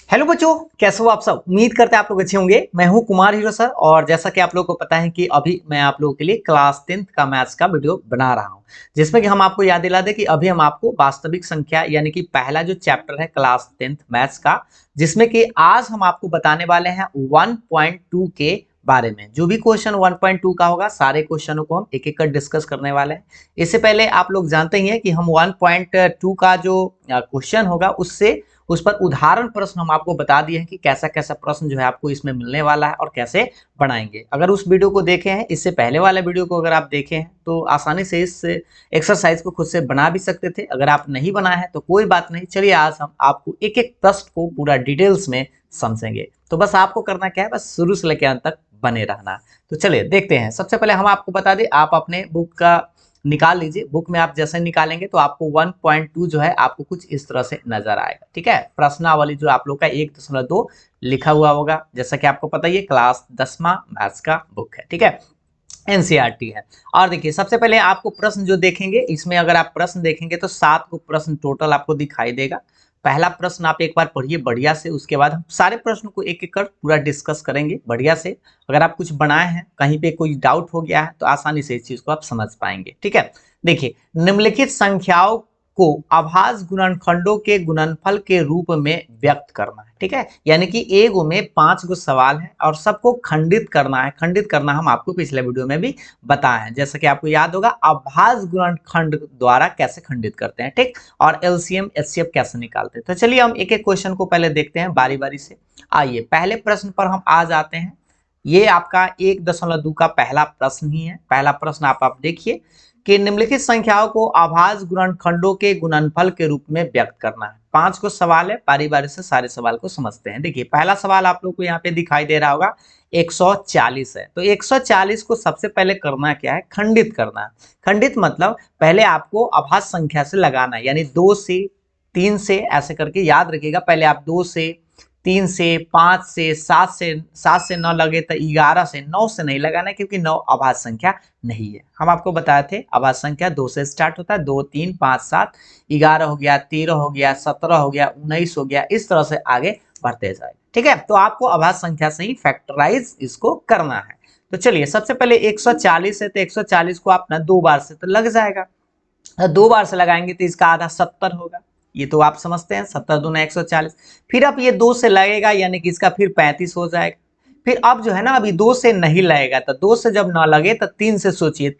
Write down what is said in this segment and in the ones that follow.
Hello बच्चों, कैसे हो आप सब। उम्मीद करते हैं आप लोग अच्छे होंगे। मैं हूं कुमार हीरो सर और जैसा कि आप लोगों को पता है कि अभी मैं आप लोगों के लिए क्लास 10th का मैथ्स का वीडियो बना रहा हूं, जिसमें कि हम आपको याद दिला दें कि अभी हम आपको वास्तविक संख्या यानी कि पहला जो चैप्टर है क्लास 10th मैथ्स का, जिसमें कि आज हम आपको बताने वाले हैं 1.2 के बारे में। जो भी क्वेश्चन 1.2 का होगा सारे क्वेश्चनों को हम एक एक कर डिस्कस करने वाले हैं। इससे पहले आप लोग जानते ही हैं कि हम 1.2 का जो क्वेश्चन होगा उससे उस पर उदाहरण प्रश्न हम आपको बता दिए हैं कि कैसा कैसा प्रश्न जो है आपको इसमें मिलने वाला है और कैसे बनाएंगे। अगर उस वीडियो को देखे हैं, इससे पहले वाले वीडियो को अगर आप देखे हैं तो आसानी से इस एक्सरसाइज को खुद से बना भी सकते थे। अगर आप नहीं बनाए हैं तो कोई बात नहीं, चलिए आज हम आपको एक एक प्रश्न को पूरा डिटेल्स में समझेंगे। तो बस आपको करना क्या है, बस शुरू से लेकर अंत तक बने रहना। तो चलिए देखते हैं। सबसे पहले हम आपको बता दें, आप अपने बुक का निकाल लीजिए। बुक में आप जैसे निकालेंगे तो आपको 1.2 जो है आपको कुछ इस तरह से नजर आएगा। ठीक है, प्रश्नावली जो आप लोग का 1.2 लिखा हुआ होगा। जैसा कि आपको पता ही है क्लास 10वां मैथ्स का बुक है। ठीक है, एनसीईआरटी है। और देखिए सबसे पहले आपको प्रश्न जो देखेंगे, इसमें अगर आप प्रश्न देखेंगे तो 7 को प्रश्न टोटल आपको दिखाई देगा। पहला प्रश्न आप एक बार पढ़िए बढ़िया से, उसके बाद हम सारे प्रश्न को एक एक कर पूरा डिस्कस करेंगे बढ़िया से। अगर आप कुछ बनाए हैं, कहीं पे कोई डाउट हो गया है तो आसानी से इस चीज को आप समझ पाएंगे। ठीक है, देखिए निम्नलिखित संख्याओं को अभाज्य गुणनखंडों के गुणनफल के रूप में व्यक्त करना है। ठीक है, यानी कि एगो में 5 गो सवाल है और सबको खंडित करना है। खंडित करना हम आपको पिछले वीडियो में भी बताए हैं, जैसा कि आपको याद होगा अभाज्य गुणनखंड द्वारा कैसे खंडित करते हैं। ठीक, और एलसीएम एचसीएफ कैसे निकालते हैं। तो चलिए हम एक एक क्वेश्चन को पहले देखते हैं बारी बारी से। आइए पहले प्रश्न पर हम आ जाते हैं। ये आपका 1.2 का पहला प्रश्न ही है। पहला प्रश्न आप देखिए कि निम्नलिखित संख्याओं को अभाज्य गुणनखंडों के गुणनफल के रूप में व्यक्त करना है। 5 को सवाल है, बारी बारी से सारे सवाल को समझते हैं। देखिए पहला सवाल आप लोग को यहाँ पे दिखाई दे रहा होगा 140 है। तो 140 को सबसे पहले करना क्या है, खंडित करना है। खंडित मतलब पहले आपको अभाज्य संख्या से लगाना है, यानी 2 से 3 से ऐसे करके याद रखिएगा। पहले आप 2 से 3 से 5 से 7 से 9 लगे तो 11 से 9 से नहीं लगाना है, क्योंकि 9 अभाज्य संख्या नहीं है। हम आपको बताए थे अभाज्य संख्या 2 से स्टार्ट होता है। 2 3 5 7 11 हो गया, 13 हो गया, 17 हो गया, 19 हो गया, इस तरह से आगे बढ़ते जाए। ठीक है, तो आपको अभाज्य संख्या से ही फैक्टराइज इसको करना है। तो चलिए सबसे पहले 140 है तो 140 को अपना 2 बार से तो लग जाएगा। 2 बार से लगाएंगे तो इसका आधा 70 होगा। ये तो आप समझते हैं, 70 दूना 140। फिर अब ये 2 से लगेगा यानी कि इसका फिर 35 हो जाएगा। फिर अब जो है ना, अभी 2 से नहीं लगेगा, तो 2 से जब ना लगे तो 3 से सोचिए।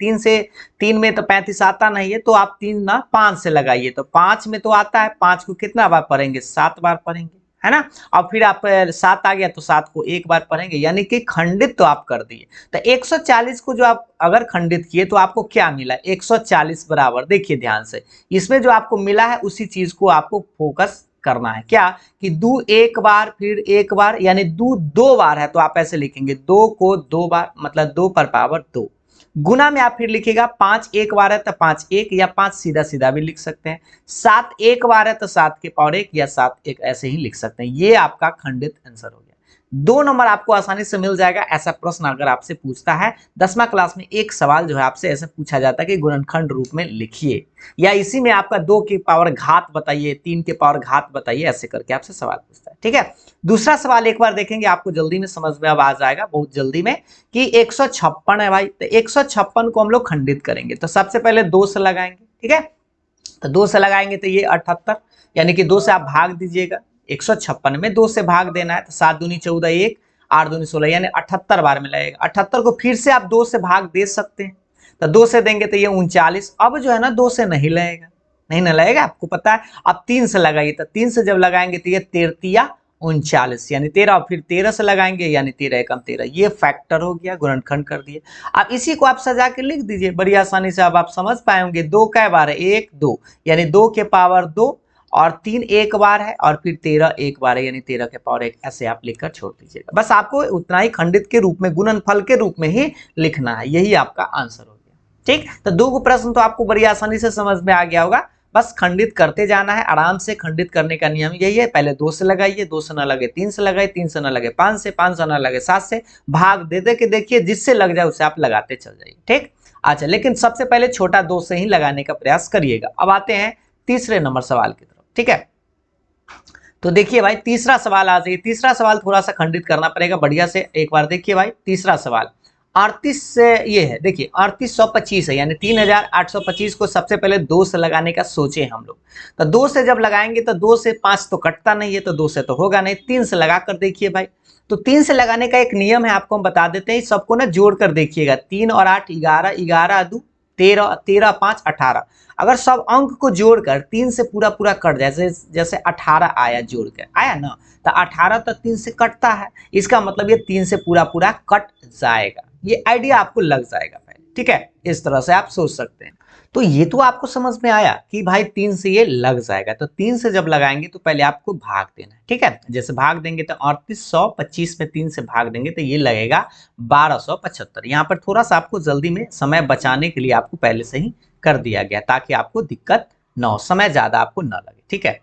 3 में तो 35 आता नहीं है, तो आप 3 ना 5 से लगाइए तो 5 में तो आता है। 5 को कितना बार पढ़ेंगे, 7 बार पढ़ेंगे, है ना। अब फिर आप 7 आ गया तो 7 को 1 बार पढ़ेंगे, यानी कि खंडित तो आप कर दिए। तो 140 को जो आप अगर खंडित किए तो आपको क्या मिला, 140 बराबर, देखिए ध्यान से, इसमें जो आपको मिला है उसी चीज को आपको फोकस करना है। क्या कि दो एक बार फिर एक बार, यानी दो बार है तो आप ऐसे लिखेंगे 2 को 2 बार, मतलब 2 पर पावर 2। गुना में आप फिर लिखिएगा 5 एक बार है तो 5 1, या 5 सीधा सीधा भी लिख सकते हैं। 7 एक बार है तो 7 के पावर 1 या 7 1 ऐसे ही लिख सकते हैं। ये आपका खंडित आंसर हो गया। 2 नंबर आपको आसानी से मिल जाएगा। ऐसा प्रश्न अगर आपसे पूछता है 10वां क्लास में, एक सवाल जो है आपसे ऐसे पूछा जाता है कि गुणनखंड रूप में लिखिए, या इसी में आपका 2 की पावर घात बताइए, 3 के पावर घात बताइए, ऐसे करके आपसे सवाल पूछता है। ठीक है, दूसरा सवाल एक बार देखेंगे, आपको जल्दी में समझ में अब आ जाएगा, बहुत जल्दी में, कि 156 है भाई। तो 156 को हम लोग खंडित करेंगे तो सबसे पहले 2 से लगाएंगे। ठीक है, तो 2 से लगाएंगे तो ये 78, यानी कि 2 से आप भाग दीजिएगा। 156 में 2 से भाग देना है तो 7 दूनी 14 1, 8 दूनी 16, यानी 78 बार में लगेगा। 78 को फिर से आप 2 से भाग दे सकते हैं, तो 2 से देंगे तो ये 39। अब जो है ना 2 से नहीं लगेगा, नहीं ना लगेगा, आपको पता है। अब 3 से लगाइए, तो 3 से जब लगाएंगे तो ये 13 39, यानी 13, फिर 13 से लगाएंगे यानी 13 एकम 13। ये फैक्टर हो गया, गुणनखंड कर दिए। अब इसी को आप सजा के लिख दीजिए बड़ी आसानी से। अब आप समझ पाएंगे 2 कै बार है, 1 2, यानी 2 के पावर 2, और 3 एक बार है, और फिर 13 एक बार है, यानी 13 के पावर 1, ऐसे आप लिखकर छोड़ दीजिएगा। बस आपको उतना ही खंडित के रूप में, गुणनफल के रूप में ही लिखना है। यही आपका आंसर हो गया। ठीक, तो 2 प्रश्न तो आपको बड़ी आसानी से समझ में आ गया होगा। बस खंडित करते जाना है आराम से। खंडित करने का नियम यही है, पहले 2 से लगाइए, 2 से ना लगे 3 से लगाइए, 3 से ना लगे 5 से, 5 से ना लगे 7 से, भाग दे दे के देखिए, जिससे लग जाए उसे आप लगाते चल जाइए। ठीक, अच्छा, लेकिन सबसे पहले छोटा 2 से ही लगाने का प्रयास करिएगा। अब आते हैं तीसरे नंबर सवाल की तरफ। ठीक है, तो देखिए भाई तीसरा सवाल आ जाइए। तीसरा सवाल थोड़ा सा खंडित करना पड़ेगा बढ़िया से, एक बार देखिए भाई तीसरा सवाल 38 से ये है, देखिए 3825 है, यानी 3825 को सबसे पहले 2 से लगाने का सोचे हम लोग। तो 2 से जब लगाएंगे तो 2 से 5 तो कटता नहीं है, तो 2 से तो होगा नहीं, 3 से लगा कर देखिए भाई। तो 3 से लगाने का एक नियम है, आपको हम बता देते हैं, सबको ना जोड़ कर देखिएगा, 3 और 8 11, 11 2 13, 13 5 18। अगर सब अंक को जोड़कर 3 से पूरा पूरा कट जाए, जैसे 18 आया, जोड़ के आया ना, तो 18 तो 3 से कटता है, इसका मतलब ये 3 से पूरा पूरा कट जाएगा। ये आइडिया आपको लग जाएगा भाई, ठीक है, इस तरह से आप सोच सकते हैं। तो ये तो आपको समझ में आया कि भाई 3 से ये लग जाएगा। तो 3 से जब लगाएंगे तो पहले आपको भाग देना है, ठीक है। जैसे भाग देंगे तो 3825 में 3 से भाग देंगे तो ये लगेगा 1275। यहाँ पर थोड़ा सा आपको जल्दी में समय बचाने के लिए आपको पहले से ही कर दिया गया, ताकि आपको दिक्कत न हो, समय ज्यादा आपको न लगे, ठीक है।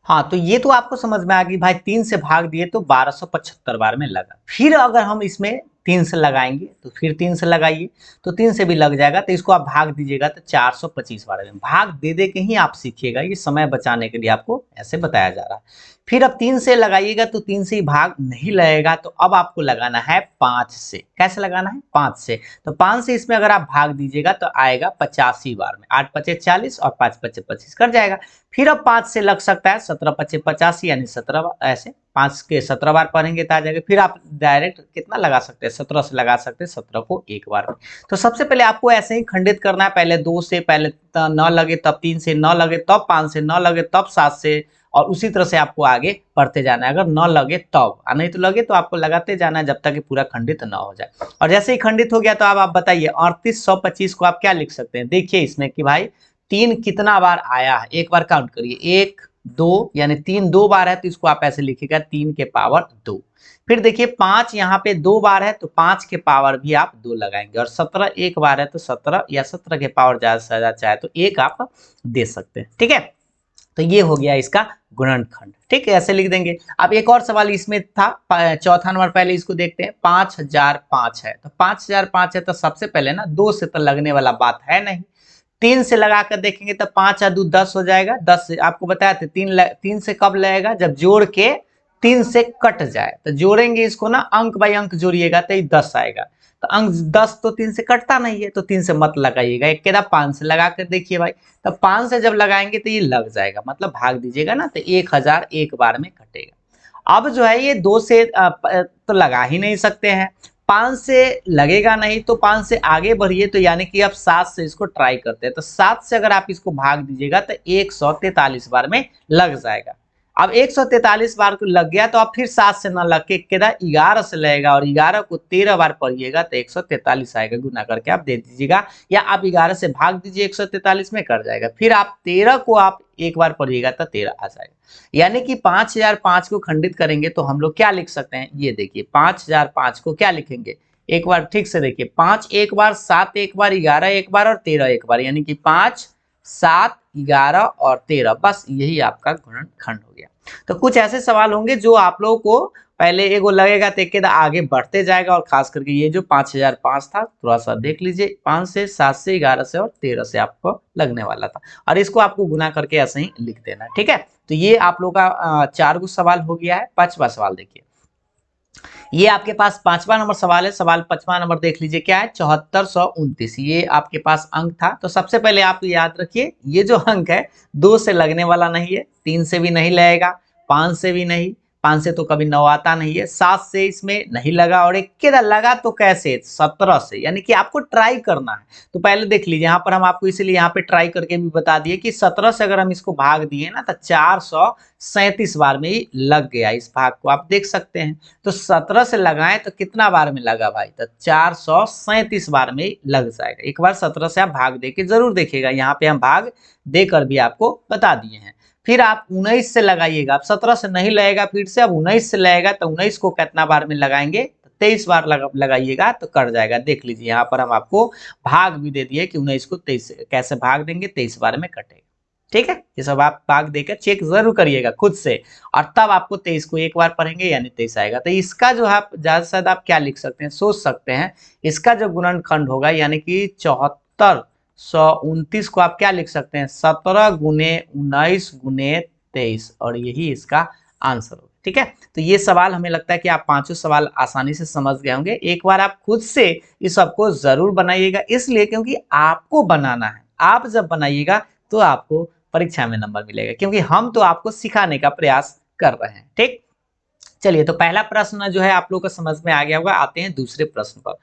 हाँ, तो ये तो आपको समझ में आ गई भाई, 3 से भाग दिए तो 1275 बार में लगा। फिर अगर हम इसमें 3 से लगाएंगे तो फिर 3 से लगाइए, तो 3 से भी लग जाएगा, तो इसको आप भाग दीजिएगा तो 425 बार में। भाग दे दे के ही आप सीखिएगा, ये समय बचाने के लिए आपको ऐसे बताया जा रहा है। फिर अब 3 से लगाइएगा तो 3 से ही भाग नहीं लगेगा, तो अब आपको लगाना है 5 से। कैसे लगाना है? 5 से। तो 5 से इसमें अगर आप भाग दीजिएगा तो आएगा 85 बार में, 8 पचे 40 और 5 पचे 25 कर जाएगा। फिर अब 5 से लग सकता है 17 पचे 85, यानी 17, ऐसे 5 के 17 बार पढ़ेंगे तो आ जाएगा। फिर आप डायरेक्ट कितना लगा सकते हैं? 17 से लगा सकते हैं, 17 को एक बार में। तो सबसे पहले आपको ऐसे ही खंडित करना है, पहले 2 से, पहले न लगे तब 3 से, न लगे तब 5 से, न लगे तब 7 से, और उसी तरह से आपको आगे पढ़ते जाना है। अगर न लगे तब, नहीं तो लगे तो आपको लगाते जाना है जब तक कि पूरा खंडित न हो जाए। और जैसे ही खंडित हो गया तो अब आप बताइए 3825 को आप क्या लिख सकते हैं? देखिए इसमें कि भाई 3 कितना बार आया है, एक बार काउंट करिए, 1 2, यानी 3 2 बार है, तो इसको आप ऐसे लिखिएगा 3 के पावर 2। फिर देखिए 5 यहाँ पे 2 बार है, तो 5 के पावर भी आप 2 लगाएंगे। और 17 एक बार है, तो 17 या 17 के पावर ज्यादा से ज्यादा चाहे तो 1 आप दे सकते हैं, ठीक है। तो ये हो गया इसका गुणनखंड, ठीक है, ऐसे लिख देंगे। अब एक और सवाल इसमें था, चौथा नंबर, पहले इसको देखते हैं। 5005 है, तो 5005 है, तो सबसे पहले ना 2 से तो लगने वाला बात है नहीं, 3 से लगा कर देखेंगे तो 5 और 2 10 हो जाएगा। 10 से आपको बताया था, 3 से कब लगेगा? जब जोड़ के 3 से कट जाए, तो जोड़ेंगे इसको ना, अंक बाई अंक जोड़िएगा तो 10 आएगा। तो अंक 10 तो 3 से कटता नहीं है, तो 3 से मत लगाइएगा, एक केदा 5 से लगा कर देखिए भाई। तो 5 से जब लगाएंगे तो ये लग जाएगा, मतलब भाग दीजिएगा ना, तो 1000 एक बार में कटेगा। अब जो है ये 2 से तो लगा ही नहीं सकते हैं, 5 से लगेगा नहीं, तो 5 से आगे बढ़िए, तो यानी कि अब 7 से इसको ट्राई करते हैं। तो 7 से अगर आप इसको भाग दीजिएगा तो 143 बार में लग जाएगा। अब 143 बार को लग गया, तो अब फिर 7 से ना लग के 11 से लगेगा, और 11 को 13 बार पढ़िएगा तो 143 आएगा। गुना करके आप दे दीजिएगा, या आप 11 से भाग दीजिए 143 में, कर जाएगा। फिर आप 13 को आप एक बार पढ़िएगा तो 13 आ जाएगा। यानी कि 5005 को खंडित करेंगे तो हम लोग क्या लिख सकते हैं? ये देखिए 5005 को क्या लिखेंगे, एक बार ठीक से देखिए, 5 एक बार, 7 एक बार, 11 एक बार और 13 एक बार, यानी कि 5 7 11 और 13, बस यही आपका गुणनखंड हो गया। तो कुछ ऐसे सवाल होंगे जो आप लोगों को पहले एगो लगेगा तो एक आगे बढ़ते जाएगा, और खास करके ये जो 5005 था, थोड़ा सा देख लीजिए, 5 से, 7 से, 11 से और 13 से आपको लगने वाला था, और इसको आपको गुना करके ऐसे ही लिख देना, ठीक है। तो ये आप लोग का 4 गो सवाल हो गया है। 5वां सवाल देखिए, ये आपके पास 5वां नंबर सवाल है। सवाल 5वां नंबर देख लीजिए क्या है, 7429, ये आपके पास अंक था। तो सबसे पहले आप याद रखिए, ये जो अंक है 2 से लगने वाला नहीं है, 3 से भी नहीं लगेगा, 5 से भी नहीं, 5 से तो कभी 9 आता नहीं है, 7 से इसमें नहीं लगा, और एक लगा तो कैसे? 17 से, यानी कि आपको ट्राई करना है। तो पहले देख लीजिए, यहाँ पर हम आपको इसीलिए यहाँ पे ट्राई करके भी बता दिए कि 17 से अगर हम इसको भाग दिए ना, तो 437 बार में ही लग गया। इस भाग को आप देख सकते हैं। तो 17 से लगाएं तो कितना बार में लगा भाई? तो 437 बार में लग जाएगा। एक बार 17 से आप भाग दे के जरूर देखिएगा, यहाँ पे हम भाग देकर भी आपको बता दिए हैं। फिर आप 19 से लगाइएगा, आप 17 से नहीं लगेगा, फिर से अब 19 से लगेगा, तो 19 को कितना बार में लगाएंगे? 23 बार लगाइएगा तो कर जाएगा। देख लीजिए, यहाँ पर हम आपको भाग भी दे दिए कि 19 को 23 कैसे भाग देंगे, 23 बार में कटेगा, ठीक है। ये सब आप भाग देकर चेक जरूर करिएगा खुद से, और तब आपको 23 को एक बार पढ़ेंगे, यानी 23 आएगा। तो इसका जो है ज्यादा से ज्यादा आप क्या लिख सकते हैं, सोच सकते हैं, इसका जो गुणनखंड होगा, यानी कि 7429 को आप क्या लिख सकते हैं? 17 गुने 19 गुने 23 और यही इसका आंसर होगा। ठीक है, तो ये सवाल हमें लगता है कि आप पांचों सवाल आसानी से समझ गए होंगे। एक बार आप खुद से इस सबको जरूर बनाइएगा, इसलिए क्योंकि आपको बनाना है। आप जब बनाइएगा तो आपको परीक्षा में नंबर मिलेगा, क्योंकि हम तो आपको सिखाने का प्रयास कर रहे हैं। ठीक, चलिए, तो पहला प्रश्न जो है आप लोग को समझ में आ गया होगा। आते हैं दूसरे प्रश्न पर।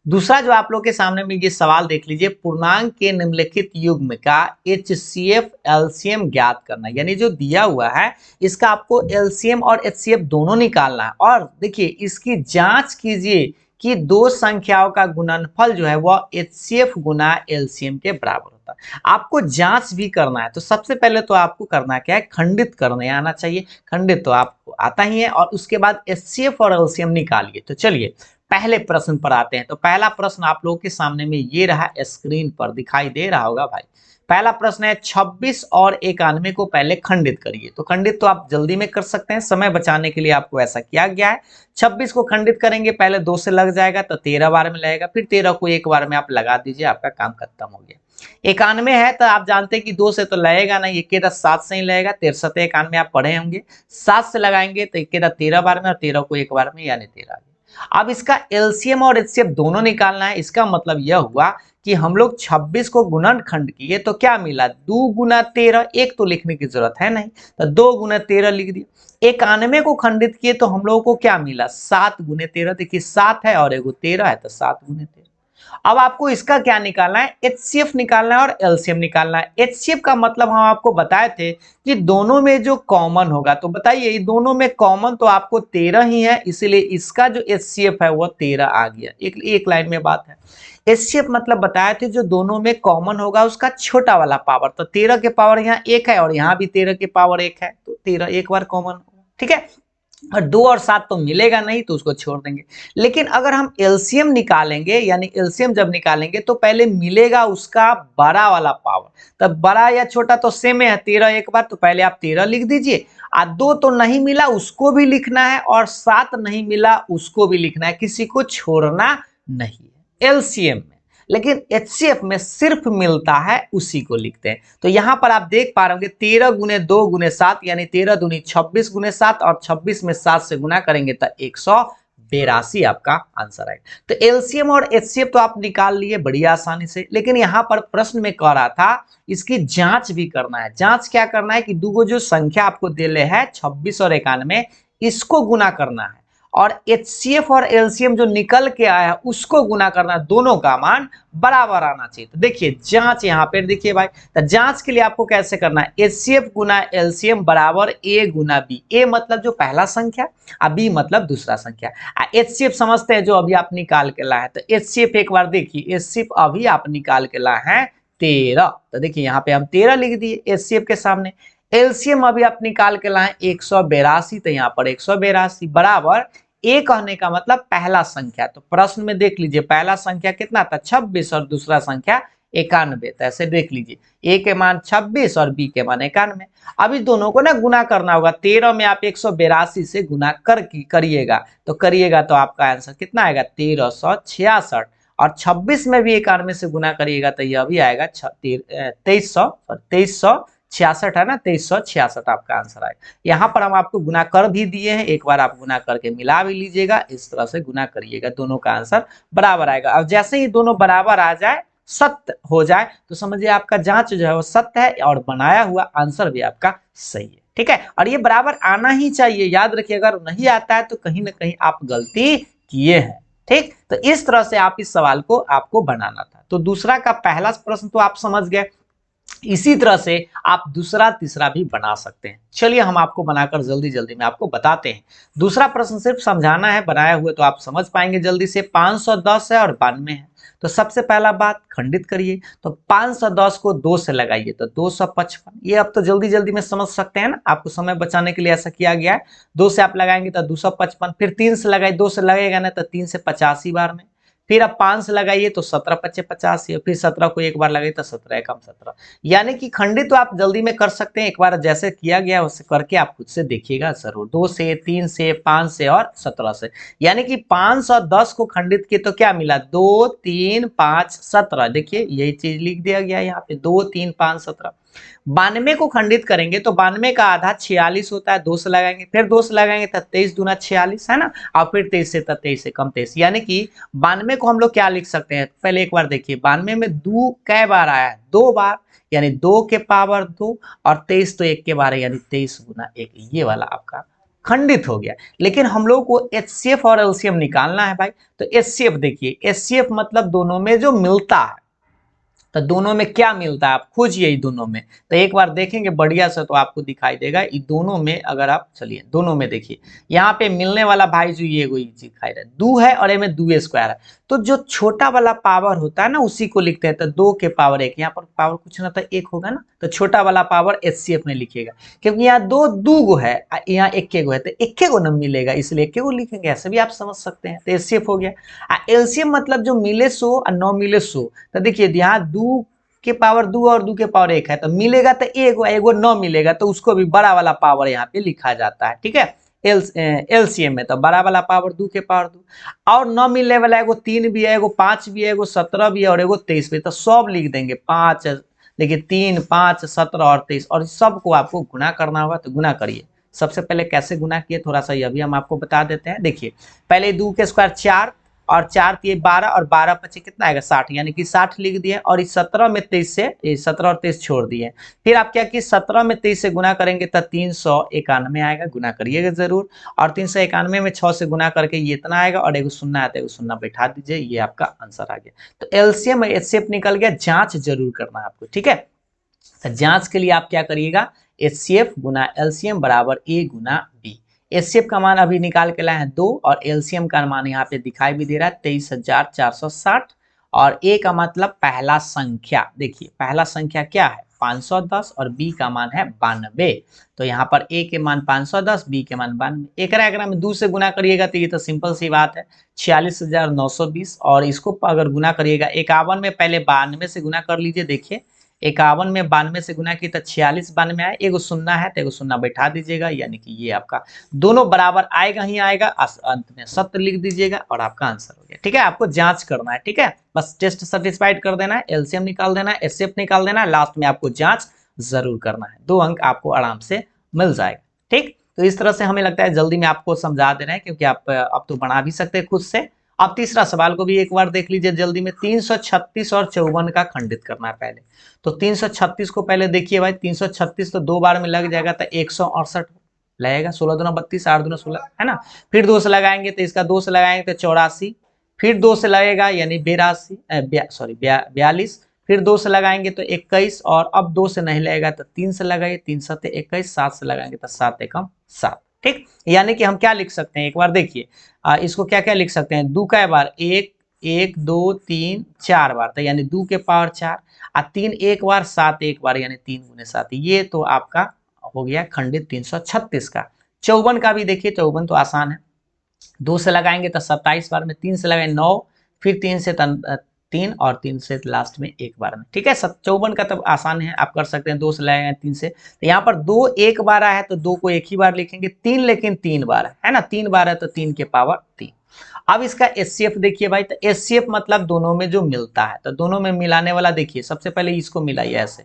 दूसरा जो आप लोग के सामने में ये सवाल देख लीजिए, पूर्णांक के निम्नलिखित युग्म का HCF LCM ज्ञात करना, यानी जो दिया हुआ है इसका आपको LCM और HCF दोनों निकालना है। और देखिए इसकी जांच कीजिए कि दो संख्याओं का गुणनफल जो है वह HCF गुना LCM के बराबर होता है। आपको जांच भी करना है, तो सबसे पहले तो आपको करना क्या है, खंडित करने आना चाहिए। खंडित तो आपको आता ही है, और उसके बाद HCF और LCM निकालिए। तो चलिए पहले प्रश्न पर आते हैं। तो पहला प्रश्न आप लोगों के सामने में ये रहा, स्क्रीन पर दिखाई दे रहा होगा भाई। पहला प्रश्न है 26 और 91 को पहले खंडित करिए। तो खंडित तो आप जल्दी में कर सकते हैं, समय बचाने के लिए आपको ऐसा किया गया है। 26 को खंडित करेंगे, पहले 2 से लग जाएगा तो 13 बार में लगेगा, फिर 13 को एक बार में आप लगा दीजिए, आपका काम खत्म हो गया। 91 है तो आप जानते हैं कि 2 से तो लगेगा नहीं, इक्केदा 7 से ही लगेगा। 63 91 आप पढ़े होंगे, 7 से लगाएंगे तो इक्केदा 13 बार में, और 13 को एक बार में, यानी 13। अब इसका LCM और HCF दोनों निकालना है। इसका मतलब यह हुआ कि हम लोग 26 को गुणनखंड किए तो क्या मिला, 2 गुना 13। एक तो लिखने की जरूरत है नहीं, तो 2 गुना 13 लिख दिया। 91 को खंडित किए तो हम लोगों को क्या मिला, 7 गुने 13। देखिए 7 है और एगो 13 है, तो 7 गुने 13। अब आपको इसका क्या निकालना है, HCF निकालना है और LCM निकालना है। HCF का मतलब हम आपको बताए थे कि दोनों में जो कॉमन होगा, तो बताइए दोनों में कॉमन तो आपको 13 ही है, इसीलिए इसका जो HCF है वो 13 आ गया। एक लाइन में बात है। HCF मतलब बताए थे जो दोनों में कॉमन होगा उसका छोटा वाला पावर। तो 13 के पावर यहाँ 1 है और यहाँ भी 13 के पावर 1 है, तो 13 एक बार कॉमन होगा। ठीक है, और 2 और 7 तो मिलेगा नहीं, तो उसको छोड़ देंगे। लेकिन अगर हम LCM निकालेंगे, यानी LCM जब निकालेंगे तो पहले मिलेगा उसका बड़ा वाला पावर। तब बड़ा या छोटा तो सेम है, 13 एक बार, तो पहले आप 13 लिख दीजिए। 2 तो नहीं मिला उसको भी लिखना है, और 7 नहीं मिला उसको भी लिखना है, किसी को छोड़ना नहीं है LCM में। लेकिन HCF में सिर्फ मिलता है उसी को लिखते हैं। तो यहां पर आप देख पा रहे होंगे 13 गुने 2 गुने 7, यानी 13 दूनी 26 गुने 7, और 26 में 7 से गुना करेंगे तो 182 आपका आंसर आएगा। तो LCM और HCF तो आप निकाल लिए बड़ी आसानी से, लेकिन यहाँ पर प्रश्न में कह रहा था इसकी जांच भी करना है। जांच क्या करना है कि दो जो संख्या आपको दिले है 26 और 91, इसको गुना करना है, और HCF और LCM जो निकल के आया उसको गुना करना, दोनों का मान बराबर आना चाहिए। तो देखिए जांच यहाँ पे देखिए भाई, तो जांच के लिए आपको कैसे करना है, HCF गुना LCM बराबर A गुना B। A मतलब जो पहला संख्या, और B मतलब दूसरा संख्या। HCF समझते हैं जो अभी आप निकाल के लाए हैं। तो HCF एक बार देखिए, HCF अभी आप निकाल के लाए हैं 13, तो देखिए यहाँ पे हम 13 लिख दिए HCF के सामने। LCM अभी आप निकाल के लाए 182, तो यहाँ पर 182 बराबर A कहने का मतलब पहला संख्या। तो प्रश्न में देख लीजिए पहला संख्या कितना था 26 और दूसरा संख्या 91। तो ऐसे देख लीजिए A के मान 26 और B के मान 91। अब इस दोनों को ना गुना करना होगा। 13 में आप 182 से गुना करिएगा तो आपका आंसर कितना आएगा 1366, और 26 में भी 91 से गुना करिएगा तो यह भी आएगा 2366 है ना, 2366 आपका आंसर आएगा। यहाँ पर हम आपको गुना कर भी दिए हैं, एक बार आप गुना करके मिला भी लीजिएगा, इस तरह से गुना करिएगा, दोनों का आंसर बराबर आएगा। अब जैसे ही दोनों बराबर आ जाए, सत्य हो जाए, तो समझिए आपका जांच जो है वो सत्य है और बनाया हुआ आंसर भी आपका सही है। ठीक है, और ये बराबर आना ही चाहिए, याद रखिए अगर नहीं आता है तो कहीं ना कहीं आप गलती किए हैं। ठीक, तो इस तरह से आप इस सवाल को आपको बनाना था। तो दूसरा का पहला प्रश्न तो आप समझ गए, इसी तरह से आप दूसरा तीसरा भी बना सकते हैं। चलिए हम आपको बनाकर जल्दी जल्दी में आपको बताते हैं। दूसरा प्रश्न सिर्फ समझाना है, बनाया हुआ तो आप समझ पाएंगे जल्दी से। 510 है और 92 है, तो सबसे पहला बात खंडित करिए। तो 510 को 2 से लगाइए तो 255। ये अब तो जल्दी जल्दी में समझ सकते हैं ना, आपको समय बचाने के लिए ऐसा किया गया है। 2 से आप लगाएंगे तो 255, फिर 3 से लगाइए, 2 से लगेगा ना तो 3 से 85 बार में, फिर आप 5 से लगाइए तो 17 पच्चे 85, फिर 17 को एक बार लगाइए तो 17 एकम 17। यानी कि खंडित तो आप जल्दी में कर सकते हैं, एक बार जैसे किया गया वैसे करके आप खुद से देखिएगा जरूर। 2 से 3 से 5 से और 17 से, यानी कि 510 को खंडित किए तो क्या मिला 2 3 5 17। देखिए यही चीज लिख दिया गया यहाँ पे 2 3 5 17। 92 को खंडित करेंगे तो 92 का आधा 46 होता है, 2 से लगाएंगे, फिर 2 से लगाएंगे तो 23 दूना 46 है ना, और फिर 23 से तो 23 से कम 23, यानी कि 92 को हम लोग क्या लिख सकते हैं, पहले एक बार देखिए 92 में 2 कै बार आया है, 2 बार, यानी 2 के पावर 2, और 23 तो 1 के बार है, यानी 23 गुना 1, ये वाला आपका खंडित हो गया। लेकिन हम लोग को एचसीएफ और एलसीएम निकालना है भाई, तो एचसीएफ देखिए, एचसीएफ मतलब दोनों में जो मिलता है, तो दोनों में क्या मिलता है आप खोजिए, ये दोनों में, तो एक बार देखेंगे बढ़िया से तो आपको दिखाई देगा, ये दोनों में अगर आप चलिए दोनों में देखिए, यहाँ पे मिलने वाला भाई जो ये चीज दिखाई रहा है 2 है और ये में 2 स्क्वायर है, तो जो छोटा वाला पावर होता है ना उसी को लिखते हैं, तो 2 के पावर 1, यहाँ पर पावर कुछ ना तो 1 होगा ना, तो छोटा वाला पावर एचसीएफ में लिखिएगा, क्योंकि यहाँ 2 गो है, यहाँ 1 गो है, तो 1 गो न मिलेगा, इसलिए 1 गो लिखेंगे, ऐसे भी आप समझ सकते हैं, तो एचसीएफ हो गया। एलसीएम मतलब जो मिले सो और न मिले सो, तो देखिए यहाँ 2 के पावर 2 और 2 के पावर 1 है, तो मिलेगा तो एगो न मिलेगा तो उसको भी बड़ा वाला पावर यहाँ पे लिखा जाता है, ठीक है। एलसीएम में तो बड़ा वाला पावर 2 के पावर 2, और न मिलने वाला एगो 3 भी है, एगो 5 भी है, एगो 17 भी है और एगो 23 भी, तो सब लिख देंगे 5, देखिए 3, 5, 17 और 23, और सबको आपको गुना करना होगा, तो गुना करिए। सबसे पहले कैसे गुना किए थोड़ा सा ये भी हम आपको बता देते हैं। देखिए पहले 2 के स्क्वायर 4 और 4 दिए 12 और 12 पचे कितना आएगा 60, यानी कि 60 लिख दिए, और इस 17 में 23 से 17 और 23 छोड़ दिए। फिर आप क्या कि 17 में 23 से गुना करेंगे तो 391 आएगा, गुना करिएगा जरूर, और 391 में 6 से गुना करके ये इतना आएगा, और एगो शून्य आता है, शून्य बैठा दीजिए, ये आपका आंसर आ गया। तो एलसीएम एचसीएफ निकल गया, जांच जरूर करना है आपको, ठीक है। तो जांच के लिए आप क्या करिएगा, एचसीएफ गुना एलसीएम बराबर ए गुना बी। एचसीएफ का मान अभी निकाल के लाए हैं 2, और एलसीएम का मान यहाँ पे दिखाई भी दे रहा है 23,460, और ए का मतलब पहला संख्या, देखिए पहला संख्या क्या है 510, और बी का मान है 92, तो यहाँ पर ए के मान 510, बी के मान 92, एक में 2 से गुना करिएगा तो ये तो सिंपल सी बात है 46,920, और इसको अगर गुना करिएगा 51 में, पहले 92 से गुना कर लीजिए, देखिए 51 में 92 से गुना की तो 46 92 आए, एगो शून्य है तो एगो शून्य बैठा दीजिएगा, यानी कि ये आपका दोनों बराबर आएगा ही आएगा, अंत में सत्य लिख दीजिएगा और आपका आंसर हो गया, ठीक है। आपको जांच करना है, ठीक है, बस टेस्ट सेटिस्फाइड कर देना है, एलसीएम निकाल देना है, एचसीएफ निकाल देना है, लास्ट में आपको जांच जरूर करना है, 2 अंक आपको आराम से मिल जाएगा, ठीक। तो इस तरह से हमें लगता है जल्दी में आपको समझा दे रहे हैं, क्योंकि आप अब तो बना भी सकते हैं खुद से। अब तीसरा सवाल को भी एक बार देख लीजिए जल्दी में, 336 और 54 का खंडित करना है पहले, तो 336 को पहले देखिए भाई, 336 तो 2 बार में लग जाएगा, तो 168 लगेगा, 16 दूना 32, 8 दूना 16 है ना, फिर 2 से लगाएंगे तो इसका 2 से लगाएंगे तो 84, फिर 2 से लगेगा यानी 42 फिर 2 से लगाएंगे तो 21, और अब 2 से नहीं लगेगा तो 3 से लगाइए, 3 7 21, 7 से लगाएंगे तो 7 एकम 7, ठीक। यानी कि हम क्या लिख सकते हैं एक बार देखिए, इसको क्या क्या लिख सकते हैं, 2 का बार 1 1 2 3 4 बार, तो यानी 2 के पावर 4, और 3 एक बार, 7 एक बार, यानी 3 गुने 7, ये तो आपका हो गया खंडित 336 का। 54 का भी देखिए, 54 तो आसान है, 2 से लगाएंगे तो 27 बार में, 3 से लगाए 9, फिर 3 से 3, और 3 से लास्ट में एक बार में, ठीक है। 54 का तब आसान है, आप कर सकते हैं, 2 से लगाएंगे 3 से, तो यहाँ पर 2 एक बार आया है तो 2 को एक ही बार लिखेंगे, 3 लेकिन 3 बार है ना, 3 बार है तो 3 के पावर 3। अब इसका एचसीएफ देखिए भाई, तो एचसीएफ मतलब दोनों में जो मिलता है, तो दोनों में मिलाने वाला देखिए, सबसे पहले इसको मिलाइए ऐसे,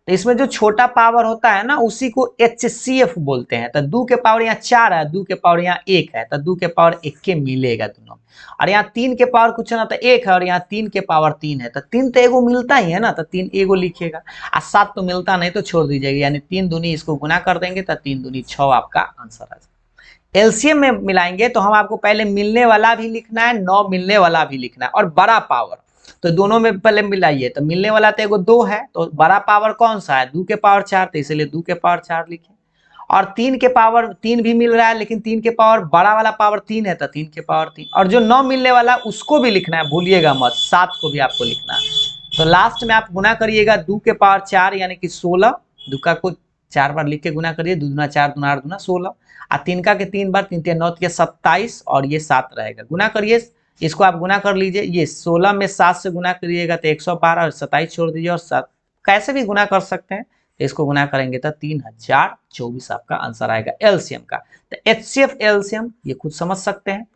तो इसमें जो छोटा पावर होता है ना उसी को एचसीएफ बोलते हैं, तो 2 के पावर यहाँ 4 है, 2 के पावर यहाँ 1 है, तो 2 के पावर 1 के मिलेगा दोनों में, और यहाँ 3 के पावर कुछ ना तो 1 है, और यहाँ 3 के पावर 3 है, तो 3 तो एगो मिलता ही है ना, तो 3 एगो लिखिएगा, और 7 तो मिलता नहीं तो छोड़ दीजिएगा, यानी 3 दूनी इसको गुना कर देंगे तो 3 दूनी 6 आपका आंसर आ जाएगा। एलसीएम में मिलाएंगे तो हम आपको पहले मिलने वाला भी लिखना है, न मिलने वाला भी लिखना है, और बड़ा पावर, तो दोनों में पहले मिलाइए, तो मिलने वाला तो एगो 2 है, तो बड़ा पावर कौन सा है 2 के पावर 4, तो इसलिए 2 के पावर 4 लिखे, और 3 के पावर 3 भी मिल रहा है, लेकिन 3 के पावर बड़ा वाला पावर 3 है, तो 3 के पावर 3, और जो न मिलने वाला उसको भी लिखना है, भूलिएगा मत, 7 को भी आपको लिखना है। तो लास्ट में आप गुना करिएगा 2 के पावर 4 यानी कि 16, 2 का को 4 बार लिख के गुना करिए, 2 दूना 4 दूना 8 दूना 16, और 3 का के 3 बार, 3 3 9 के 27, और ये 7 रहेगा, गुना करिए, इसको आप गुना कर लीजिए, ये 16 में 7 से गुना करिएगा तो 112, और 27 छोड़ दीजिए, और 7 कैसे भी गुना कर सकते हैं, तो इसको गुना करेंगे तो 3024 आपका आंसर आएगा एलसीएम का। तो एचसीएफ एलसीएम ये खुद समझ सकते हैं।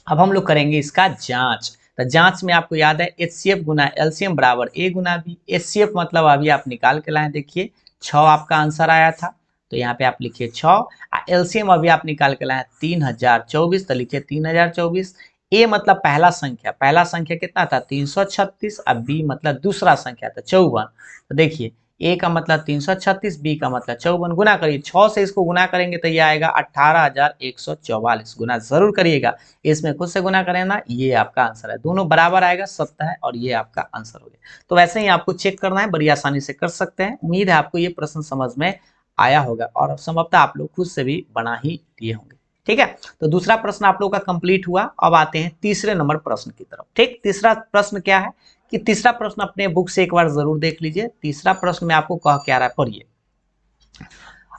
अब हम लोग करेंगे इसका जांच, तो जांच में आपको याद है HCF गुना एलसीएम बराबर A गुना B। HCF मतलब अभी आप निकाल के लाए, देखिए 6 आपका आंसर आया था, तो यहाँ पे आप लिखिए 6। एलसीएम अभी आप निकाल के लाए 3024, तो लिखिए 3024। ए मतलब पहला संख्या कितना था 336, अब बी मतलब दूसरा संख्या था 54। तो देखिए ए का मतलब 336, बी का मतलब 54, गुना करिए 6 से इसको गुना करेंगे तो ये आएगा 18,144। गुना जरूर करिएगा, इसमें खुद से गुना करें ना, ये आपका आंसर है, दोनों बराबर आएगा 70 है और ये आपका आंसर हो गया। तो वैसे ही आपको चेक करना है, बड़ी आसानी से कर सकते हैं। उम्मीद है आपको ये प्रश्न समझ में आया होगा और संभवतः आप लोग खुद से भी बना ही दिए होंगे। ठीक है, तो दूसरा प्रश्न आप लोगों का कंप्लीट हुआ। अब आते हैं तीसरे नंबर प्रश्न की तरफ। ठीक, तीसरा प्रश्न क्या है कि तीसरा प्रश्न अपने बुक से एक बार जरूर देख लीजिए। तीसरा प्रश्न में आपको कह क्या रहा है, पढ़िए।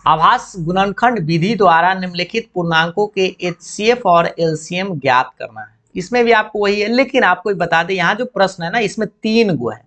आभास गुणनखंड विधि द्वारा निम्नलिखित पूर्णांकों के HCF और LCM ज्ञात करना है। इसमें भी आपको वही है, लेकिन आपको बता दें यहाँ जो प्रश्न है ना, इसमें 3 गो है।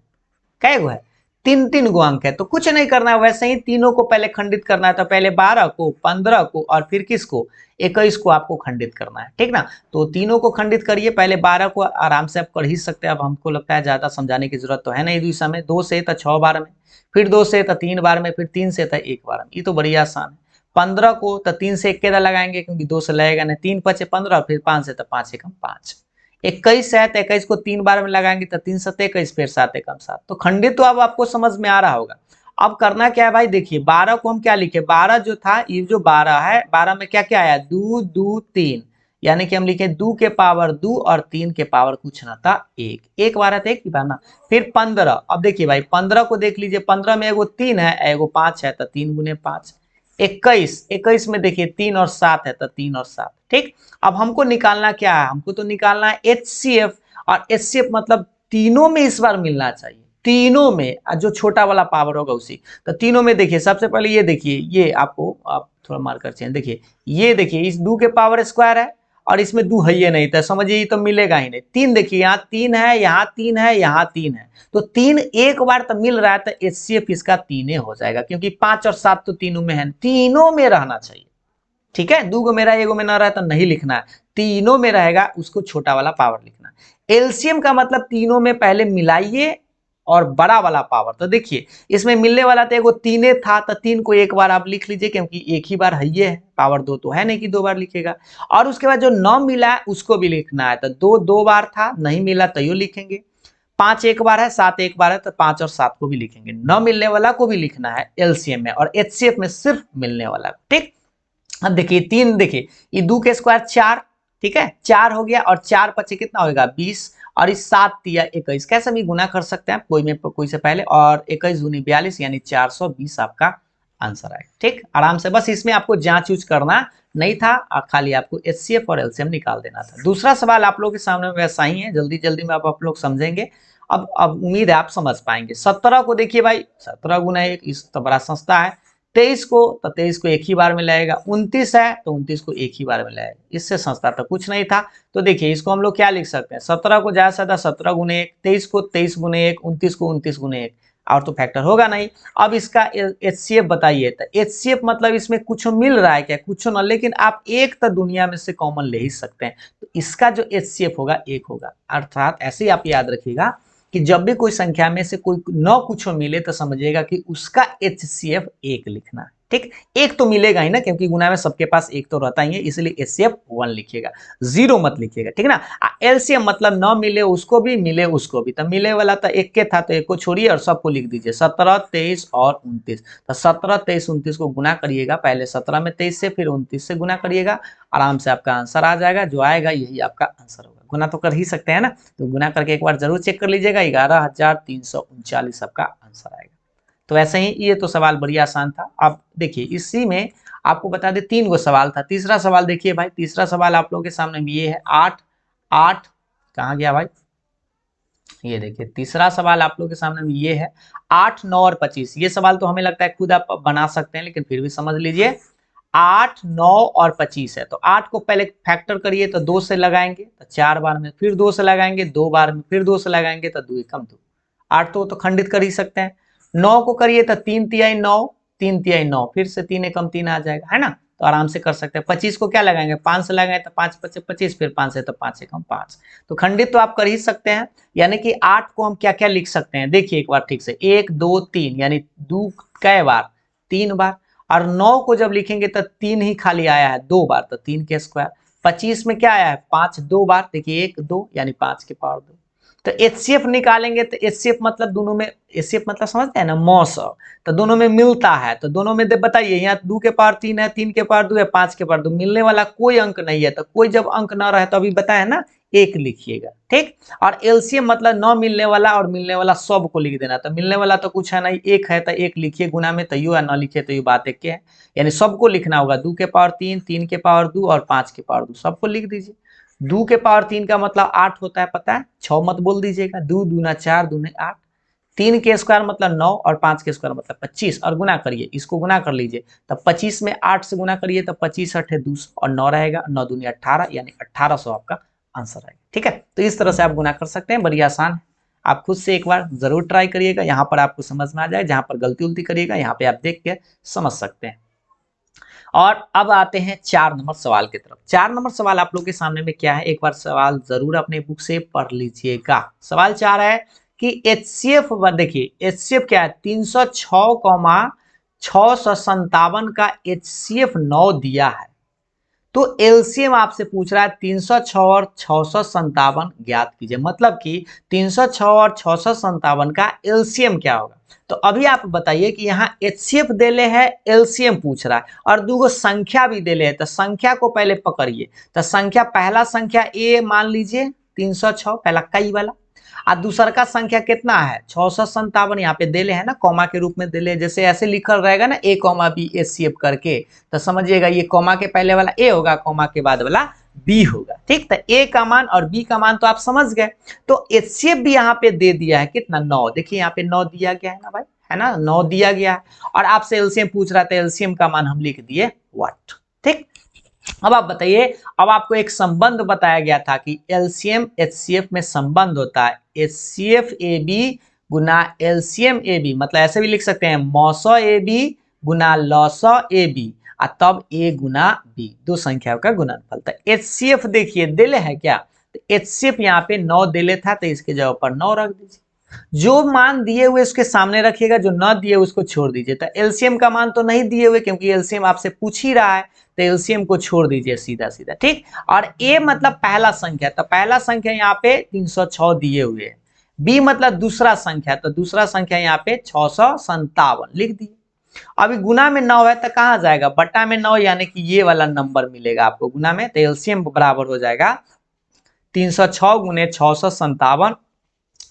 कै गो है, 3 गो अंक है। तो कुछ नहीं करना है, वैसे ही तीनों को पहले खंडित करना है। तो पहले 12 को, 15 को और फिर किसको, 21 को आपको खंडित करना है। ठीक ना, तो तीनों को खंडित करिए। पहले 12 को आराम से आप कर ही सकते हैं, अब हमको लगता है ज्यादा समझाने की जरूरत तो है नहीं। दूसरा में 2 से तो 6 बार में, फिर 2 से तो 3 बार में, फिर 3 से तो 1 बार में। ये तो बड़ी आसान है। 15 को तो 3 से 1 लगाएंगे क्योंकि 2 से लगेगा नहीं, 3 5 15, फिर 5 से तो 5 एकम 5। 21 है तो 21 को 3 बार में लगाएंगे तो 3 7 21, फिर 7 एकम 7। तो खंडित तो अब आपको समझ में आ रहा होगा। अब करना क्या है भाई, देखिए 12 को हम क्या लिखे, 12 जो था, ये जो 12 है, 12 में क्या क्या आया, 2 2 3, यानी कि हम लिखे 2 के पावर 2 और 3 के पावर कुछ ना था 1। एक बार है तो एक ही बार ना। फिर 15, अब देखिए भाई 15 को देख लीजिए, 15 में एगो 3 है, एगो 5 है, तो 3 गुने 5। 21 में देखिए 3 और 7 है, तो 3 और 7। ठीक, अब हमको निकालना क्या है, हमको तो निकालना है HCF, और HCF मतलब तीनों में इस बार मिलना चाहिए, तीनों में जो छोटा वाला पावर होगा उसी। तो तीनों में देखिए, सबसे पहले ये देखिए, ये आपको आप थोड़ा मार्कर चेंज, देखिए ये देखिए, इस 2 के पावर स्क्वायर है और इसमें 2 है ही नहीं, तो समझिए ये तो मिलेगा ही नहीं। 3 देखिए, यहाँ 3 है, यहाँ 3 है, यहाँ 3 है, तो 3 एक बार तो मिल रहा है, तो HCF इसका 3 हो जाएगा, क्योंकि 5 और 7 तो तीनों में है, तीनों में रहना चाहिए। ठीक है, 2 गो मेरा, एगो में ना रहा तो नहीं लिखना है, तीनों में रहेगा, उसको छोटा वाला पावर लिखना है। एलसीएम का मतलब तीनों में पहले मिलाइए और बड़ा वाला पावर। तो देखिए इसमें मिलने वाला तो एगो 3 था, तो 3 को एक बार आप लिख लीजिए, क्योंकि एक ही बार है, ये पावर 2 तो है नहीं कि 2 बार लिखेगा। और उसके बाद जो 9 मिला है उसको भी लिखना है, तो 2 बार था, नहीं मिला तो यो लिखेंगे। 5 एक बार है, 7 एक बार है, तो 5 और 7 को भी लिखेंगे। 9 मिलने वाला को भी लिखना है एलसीएम में, और एचसीएफ में सिर्फ मिलने वाला। ठीक, अब देखिए 3, देखिए ये 2 के स्क्वायर 4, ठीक है 4 हो गया, और 4 पचे कितना होगा 20, और इस 7 तिया 21, कैसे भी गुना कर सकते हैं कोई में कोई से पहले, और 21 दूनी 42, यानी 420 आपका आंसर आएगा। ठीक, आराम से, बस इसमें आपको जांच यूज करना नहीं था, खाली आपको एचसीएफ और एलसीएम निकाल देना था। दूसरा सवाल आप लोगों के सामने वैसा ही है, जल्दी जल्दी में आप लोग समझेंगे। अब उम्मीद है आप समझ पाएंगे। 17 को देखिए भाई, 17 गुना 1, इस तो बड़ा सस्ता है। 23 को, तो 23 को एक ही बार में लगेगा। 29 है तो 29 को एक ही बार में लगेगा, इससे सस्ता तो कुछ नहीं था। तो देखिए इसको हम लोग क्या लिख सकते हैं, 17 को ज्यादा से ज्यादा 17 गुने 1, 23 को 23 गुने 1, 29 को 29 गुने 1, और तो फैक्टर होगा नहीं। अब इसका एचसीएफ बताइए, तो एचसीएफ मतलब इसमें कुछ मिल रहा है क्या, कुछ ना, लेकिन आप एक तो दुनिया में से कॉमन ले ही सकते हैं, तो इसका जो एचसीएफ होगा 1 होगा। अर्थात ऐसे ही आप याद रखिएगा कि जब भी कोई संख्या में से कोई न कुछ मिले तो समझिएगा कि उसका HCF 1 लिखना है। ठीक, एक तो मिलेगा ही ना, क्योंकि गुना में सबके पास एक तो रहता ही है, इसलिए HCF 1 लिखिएगा, 0 मत लिखिएगा। ठीक ना, एलसीएम मतलब न मिले उसको भी, मिले उसको भी। तो मिले वाला तो 1 के था, तो 1 को छोड़िए और सबको लिख दीजिए, 17 23 और 29। तो 17 23 29 को गुना करिएगा, पहले 17 में 23 से, फिर 29 से गुना करिएगा, आराम से आपका आंसर आ जाएगा। जो आएगा यही आपका आंसर होगा। गुना तो कर ही सकते हैं ना, तो गुना करके एक बार जरूर चेक कर लीजिएगा, 11,339 आपका आंसर आएगा। तो ऐसे ही ये तो सवाल बड़ी आसान था। अब देखिए इसी में आपको बता दें 3 गो सवाल था। तीसरा सवाल देखिए भाई, तीसरा सवाल आप लोगों के सामने भी ये है, 8 8 कहाँ गया भाई, ये देखिए तीसरा सवाल आप लोगों के सामने भी ये है, 8 9 और 25। ये सवाल तो हमें लगता है खुद आप बना सकते हैं, लेकिन फिर भी समझ लीजिए। 8 9 और 25 है, तो 8 को पहले फैक्टर करिए, तो 2 से लगाएंगे तो 4 बार में, फिर 2 से लगाएंगे 2 बार में, फिर 2 से लगाएंगे तो 2 एकम 2। 8 तो खंडित कर ही सकते हैं। 9 को करिए तो 3 तिहाई 9, 3 तिहाई 9, फिर से 3 एकम 3 आ जाएगा, है ना। तो आराम से कर सकते हैं। 25 को क्या लगाएंगे, 5 से लगाएंगे तो 5 5 25, फिर 5 से तो 5 1 5, तो खंडित तो आप कर ही सकते हैं। यानी कि 8 को हम क्या क्या लिख सकते हैं, देखिए एक बार ठीक से, 1 2 3 यानी 2 कै बार, 3 बार। और 9 को जब लिखेंगे तो 3 ही खाली आया है 2 बार, तो 3 के स्क्वायर। 25 में क्या आया है 5 2 बार, देखिए 1 2 यानी 5 के पावर 2। तो एचसीएफ निकालेंगे तो एचसीएफ मतलब दोनों में, एचसीएफ मतलब समझते हैं ना, मॉस, तो दोनों में मिलता है, तो दोनों में बताइए, यहाँ 2 के पावर 3 है, 3 के पावर 2 है, 5 के पावर 2, मिलने वाला कोई अंक नहीं है, तो कोई जब अंक ना रहे तो अभी बताया ना 1 लिखिएगा, ठीक। और एलसीएम मतलब न मिलने वाला और मिलने वाला सब को लिख देना, तो मिलने वाला तो कुछ है नहीं, 1 है तो 1 लिखिए गुना में, तो यू है, न लिखिए तो यू, बात एक है, यानी सबको लिखना होगा। 2 के पावर 3, 3 के पावर 2 और 5 के पावर 2 सबको लिख दीजिए। 2 के पावर 3 का मतलब 8 होता है, पता है, 6 मत बोल दीजिएगा, 2 दूना 4 दूने 8, 3 के स्क्वायर मतलब 9 और 5 के स्क्वायर मतलब 25, और गुना करिए, इसको गुना कर लीजिए, तब 25 में 8 से गुना करिए तो 25 8 है 200 और 9 रहेगा, 9 दूनी 18 यानी 1800 आपका आंसर आएगा, ठीक है। तो इस तरह से आप गुना कर सकते हैं, बड़ी आसान है, आप खुद से एक बार जरूर ट्राई करिएगा, यहाँ पर आपको समझ में आ जाए, जहां पर गलती उल्टी करिएगा यहाँ पे आप देख के समझ सकते हैं। और अब आते हैं 4 नंबर सवाल की तरफ। 4 नंबर सवाल आप लोग के सामने में क्या है, एक बार सवाल जरूर अपने बुक से पढ़ लीजिएगा। सवाल 4 है कि एचसीएफ, देखिए एचसीएफ क्या है, 306,657 का एचसीएफ 9 दिया है, तो एलसीएम आपसे पूछ रहा है 306 और 657 ज्ञात कीजिए, मतलब कि 306 और 657 का एलसीएम क्या होगा। तो अभी आप बताइए कि यहाँ एचसीएफ देले है, एलसीएम पूछ रहा है, और दो संख्या भी देले है, तो संख्या को पहले पकड़िए। तो संख्या, पहला संख्या ए मान लीजिए 306, पहला कई वाला, और दूसरा का संख्या कितना है 657, यहाँ पे देले है ना, कॉमा के रूप में देले, जैसे ऐसे लिखल रहेगा ना ए कॉमा बी एचसीएफ करके, तो समझिएगा ये कॉमा के पहले वाला ए होगा, कॉमा के बाद वाला बी होगा, ठीक। तो ए का मान और बी का मान तो आप समझ गए, तो एचसीएफ भी यहाँ पे दे दिया है कितना 9, देखिए यहाँ पे 9 दिया गया है ना भाई, है ना, 9 दिया गया है, और आपसे एलसीएम पूछ रहा था, एलसीएम का मान हम लिख दिए व्हाट, ठीक। अब आप बताइए, अब आपको एक संबंध बताया गया था कि एलसीएम एचसीएफ में संबंध होता है एचसीएफ ए बी गुना एलसीएम ए बी, मतलब ऐसे भी लिख सकते हैं मौसो ए बी गुना लौसो ए बी, और तब ए गुना बी, दो संख्याओं का गुणनफल। तो एचसीएफ देखिए दिले है क्या, तो एचसीएफ यहाँ पे 9 दिले था, तो इसके जगह पर 9 रख दीजिए, जो मान दिए हुए उसके सामने रखिएगा, जो न दिए उसको छोड़ दीजिए। तो एलसीएम का मान तो नहीं दिए हुए, क्योंकि एलसीएम आपसे पूछ ही रहा है, तो एलसीएम को छोड़ दीजिए सीधा सीधा, ठीक। और ए मतलब पहला संख्या, तो पहला संख्या यहाँ पे 306 दिए हुए है, बी मतलब दूसरा संख्या, तो दूसरा संख्या यहाँ पे 657 लिख दिए। अभी गुना में 9 है तो कहाँ जाएगा, बट्टा में 9, यानी कि ये वाला नंबर मिलेगा आपको गुना में, तो एलसीएम बराबर हो जाएगा 306 गुने 657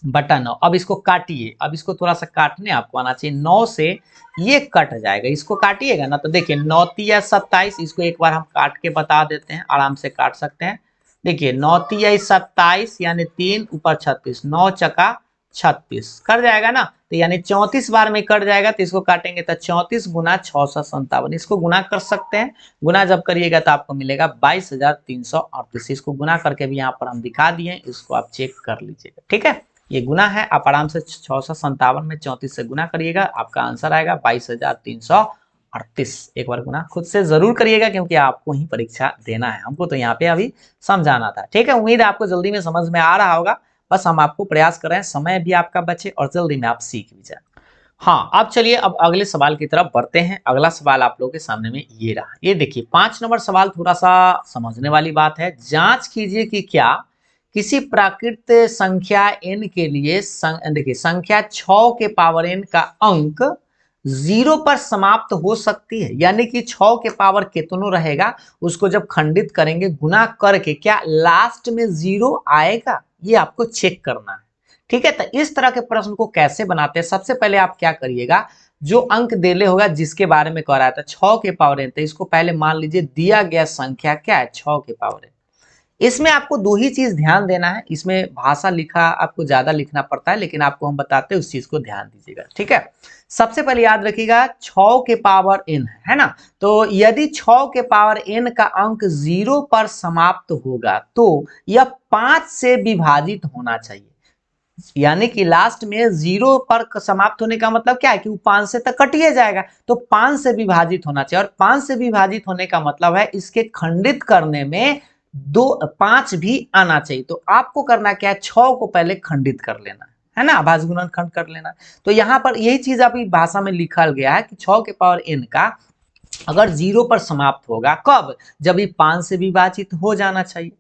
बटा 9। अब इसको काटिए, अब इसको थोड़ा सा काटने आपको आना चाहिए, 9 से ये कट जाएगा, इसको काटिएगा ना, तो देखिए 9 तिया 27, इसको एक बार हम काट के बता देते हैं, आराम से काट सकते हैं। देखिए 9 तिया 27 यानी 3 ऊपर 36, 9 चका 36 कट जाएगा ना, तो यानी 34 बार में कट जाएगा, तो इसको काटेंगे तो 34 गुना 657, इसको गुना कर सकते हैं, गुना जब करिएगा तो आपको मिलेगा 22,338, इसको गुना करके भी यहाँ पर हम दिखा दिए, इसको आप चेक कर लीजिएगा, ठीक है। ये गुना है, आप आराम से 657 में 34 से गुना करिएगा, आपका आंसर आएगा 22,338। एक बार गुना खुद से जरूर करिएगा, क्योंकि आपको ही परीक्षा देना है, हमको तो यहाँ पे अभी समझाना था, ठीक है। उम्मीद है आपको जल्दी में समझ में आ रहा होगा, बस हम आपको प्रयास कर रहे हैं, समय भी आपका बचे और जल्दी में आप सीख भी जाए। हाँ, अब चलिए अब अगले सवाल की तरफ बढ़ते हैं। अगला सवाल आप लोगों के सामने में ये रहा, ये देखिए 5 नंबर सवाल थोड़ा सा समझने वाली बात है। जांच कीजिए कि क्या किसी प्राकृत संख्या n के लिए देखिए संख्या 6 के पावर n का अंक 0 पर समाप्त हो सकती है, यानी कि 6 के पावर कितनो रहेगा, उसको जब खंडित करेंगे गुना करके क्या लास्ट में 0 आएगा, ये आपको चेक करना है, ठीक है। तो इस तरह के प्रश्न को कैसे बनाते हैं, सबसे पहले आप क्या करिएगा, जो अंक देले होगा जिसके बारे में कह रहा था 6 के पावर n, तो इसको पहले मान लीजिए दिया गया संख्या क्या है 6 के पावर n। इसमें आपको दो ही चीज ध्यान देना है, इसमें भाषा लिखा आपको ज्यादा लिखना पड़ता है, लेकिन आपको हम बताते हैं उस चीज को ध्यान दीजिएगा, ठीक है। सबसे पहले याद रखिएगा 6 के पावर n है ना, तो यदि 6 के पावर n का अंक 0 पर समाप्त होगा तो यह 5 से विभाजित होना चाहिए। यानी कि लास्ट में 0 पर समाप्त होने का मतलब क्या है कि वो 5 से तक कटिए जाएगा, तो 5 से विभाजित होना चाहिए, और 5 से विभाजित होने का मतलब है इसके खंडित करने में 5 भी आना चाहिए। तो आपको करना क्या है, 6 को पहले खंडित कर लेना है ना, भाज्य गुणनखंड कर लेना। तो यहाँ पर यही चीज अभी भाषा में लिखा गया है कि 6 के पावर n का अगर 0 पर समाप्त होगा, कब, जब ये 5 से विभाजित हो जाना चाहिए।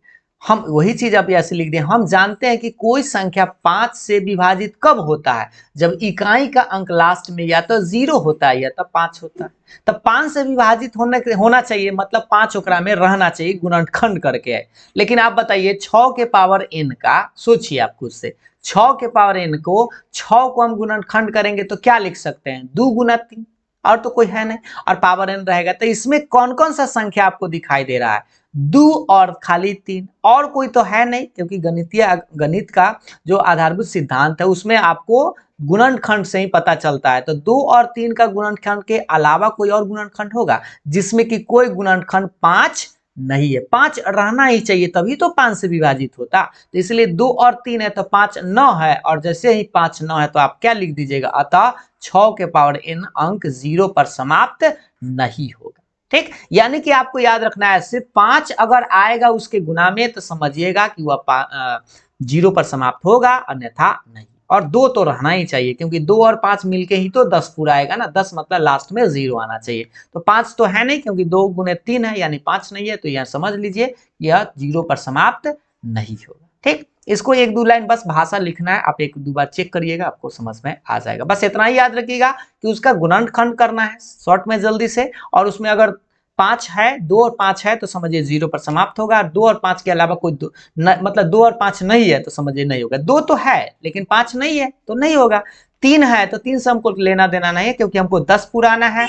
हम वही चीज अभी ऐसे लिख दें, हम जानते हैं कि कोई संख्या 5 से विभाजित कब होता है, जब इकाई का अंक लास्ट में या तो 0 होता है या तो 5 होता है। तब 5 से विभाजित होना चाहिए, मतलब 5 ओकरा में रहना चाहिए गुणनखंड करके। लेकिन आप बताइए 6 के पावर n का, सोचिए आप खुद से, 6 के पावर n को 6 को हम गुणनखंड करेंगे तो क्या लिख सकते हैं, 2 गुना 3, और तो कोई है नहीं, और पावर n रहेगा। तो इसमें कौन कौन सा संख्या आपको दिखाई दे रहा है, 2 और खाली 3, और कोई तो है नहीं, क्योंकि गणित का जो आधारभूत सिद्धांत है उसमें आपको गुणनखंड से ही पता चलता है। तो 2 और 3 का गुणनखंड के अलावा कोई और गुणनखंड होगा जिसमें कि कोई गुणनखंड 5 नहीं है। 5 रहना ही चाहिए, तभी तो 5 से विभाजित होता। तो इसलिए 2 और 3 है तो 5 9 है, और जैसे ही 5 9 है तो आप क्या लिख दीजिएगा, अतः 6 के पावर n अंक 0 पर समाप्त नहीं होगा। ठीक, यानी कि आपको याद रखना है, सिर्फ 5 अगर आएगा उसके गुना में तो समझिएगा कि वह 0 पर समाप्त होगा, अन्यथा नहीं। और 2 तो रहना ही चाहिए, क्योंकि 2 और 5 मिलके ही तो 10 पूरा आएगा ना, 10 मतलब लास्ट में 0 आना चाहिए। तो 5 तो है नहीं, क्योंकि 2 गुने 3 है यानी 5 नहीं है, तो यह समझ लीजिए यह 0 पर समाप्त नहीं होगा। ठीक, इसको 1-2 लाइन बस भाषा लिखना है, आप 1-2 बार चेक करिएगा, आपको समझ में आ जाएगा। बस इतना ही याद रखिएगा कि उसका गुणनखंड करना है शॉर्ट में जल्दी से, और उसमें अगर 5 है, 2 और 5 है तो समझिए 0 पर समाप्त होगा। 2 और 5 के अलावा कोई मतलब 2 और 5 नहीं है तो समझिए नहीं होगा। 2 तो है लेकिन 5 नहीं है तो नहीं होगा। 3 है तो 3 से हमको लेना देना नहीं है, क्योंकि हमको 10 पुराना है,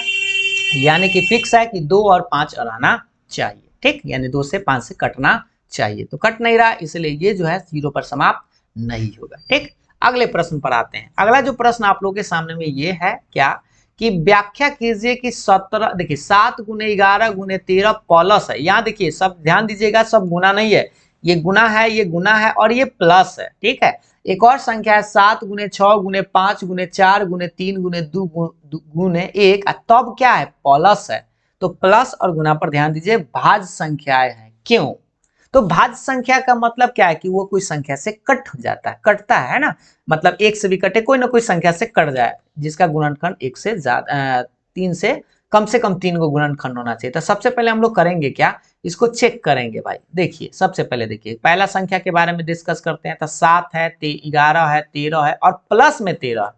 यानी कि फिक्स है कि 2 और 5 रहना चाहिए। ठीक, यानी 2 से 5 से कटना चाहिए, तो कट नहीं रहा, इसलिए ये जो है 0 पर समाप्त नहीं होगा। ठीक, अगले प्रश्न पर आते हैं। अगला जो प्रश्न आप लोगों के सामने में ये है क्या, कि व्याख्या कीजिए कि 17, देखिए 7 गुने 11 गुने 13 प्लस है। यहाँ देखिए सब ध्यान दीजिएगा, सब गुना नहीं है, ये गुना है, ये गुना है और ये प्लस है। ठीक है, एक और संख्या है 7 गुने 6 गुने 5 गुने 4 गुने 3 गुने 2 गुने 1, तब क्या है, प्लस है। तो प्लस और गुना पर ध्यान दीजिए, भाज्य संख्याएं हैं। क्यों, तो भाज्य संख्या का मतलब क्या है कि वो कोई संख्या से कट जाता है, कटता है ना, मतलब एक से भी कटे, कोई ना कोई संख्या से कट जाए, जिसका गुणनखंड एक से ज्यादा 3 से कम 3 को गुणनखंड होना चाहिए। तो सबसे पहले हम लोग करेंगे क्या, इसको चेक करेंगे भाई। देखिए सबसे पहले देखिए पहला संख्या के बारे में डिस्कस करते हैं। तो 7 है, 11 है, 13 है और प्लस में 13।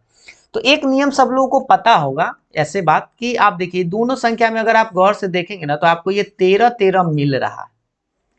तो एक नियम सब लोगों को पता होगा ऐसे बात कि आप देखिए दोनों संख्या में अगर आप गौर से देखेंगे ना, तो आपको ये 13 13 मिल रहा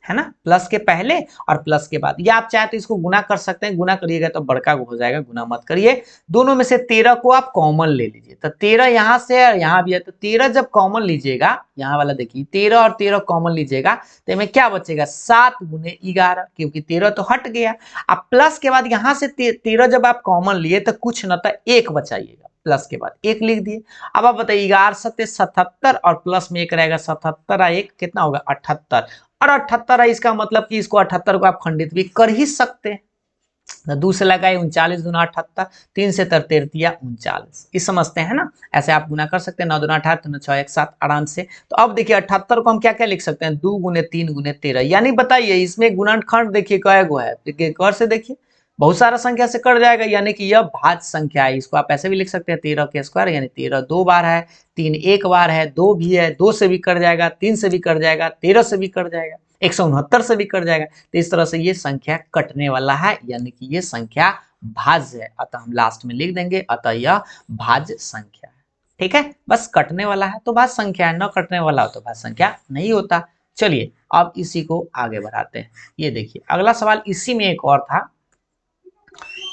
है ना, प्लस के पहले और प्लस के बाद। या आप चाहे तो इसको गुना कर सकते हैं, गुना करिएगा तो बड़का हो जाएगा, गुना मत करिए। दोनों में से 13 को आप कॉमन ले लीजिए। तो 13 यहाँ से और यहाँ भी है, तो 13 जब कॉमन लीजिएगा, यहाँ वाला देखिए 13 और 13 कॉमन लीजिएगा, तो इसमें क्या बचेगा, 7 गुने 11, क्योंकि 13 तो हट गया। अब प्लस के बाद यहाँ से 13 जब आप कॉमन लिए तो कुछ न तो 1 बचाइएगा, प्लस के बाद 1 लिख दिए। अब आप बताइए 11 7 77 और प्लस में 1 रहेगा, 77 1 कितना होगा, 78। और 78 है, इसका मतलब कि इसको 78 को आप खंडित भी कर ही सकते हैं। 2 से लगाए 39 दूना 78, 3 से 33 39, इस समझते हैं ना, ऐसे आप गुना कर सकते हैं। 9 दूना 18, 3 6 1 7 आराम से। तो अब देखिए 78 को हम क्या क्या लिख सकते हैं, 2 गुने 3 गुने 13, यानी बताइए इसमें गुणनखंड देखिए क्या गो है, गौर से देखिए बहुत सारा संख्या से कट जाएगा, यानी कि यह भाज्य संख्या है। इसको आप ऐसे भी लिख सकते हैं 13 के स्क्वायर, यानी 13 2 बार है, 3 1 बार है, 2 भी है, 2 से भी कट जाएगा, 3 से भी कट जाएगा, 13 से भी कट जाएगा, 169 से भी कट जाएगा। तो इस तरह से ये संख्या कटने वाला है, यानी कि ये संख्या भाज्य है, अतः हम लास्ट में लिख देंगे, अतः यह भाज्य संख्या है। ठीक है, बस कटने वाला है तो भाज्य संख्या है, न कटने वाला हो तो भाज्य संख्या नहीं होता। चलिए अब इसी को आगे बढ़ाते हैं। ये देखिए अगला सवाल इसी में एक और था,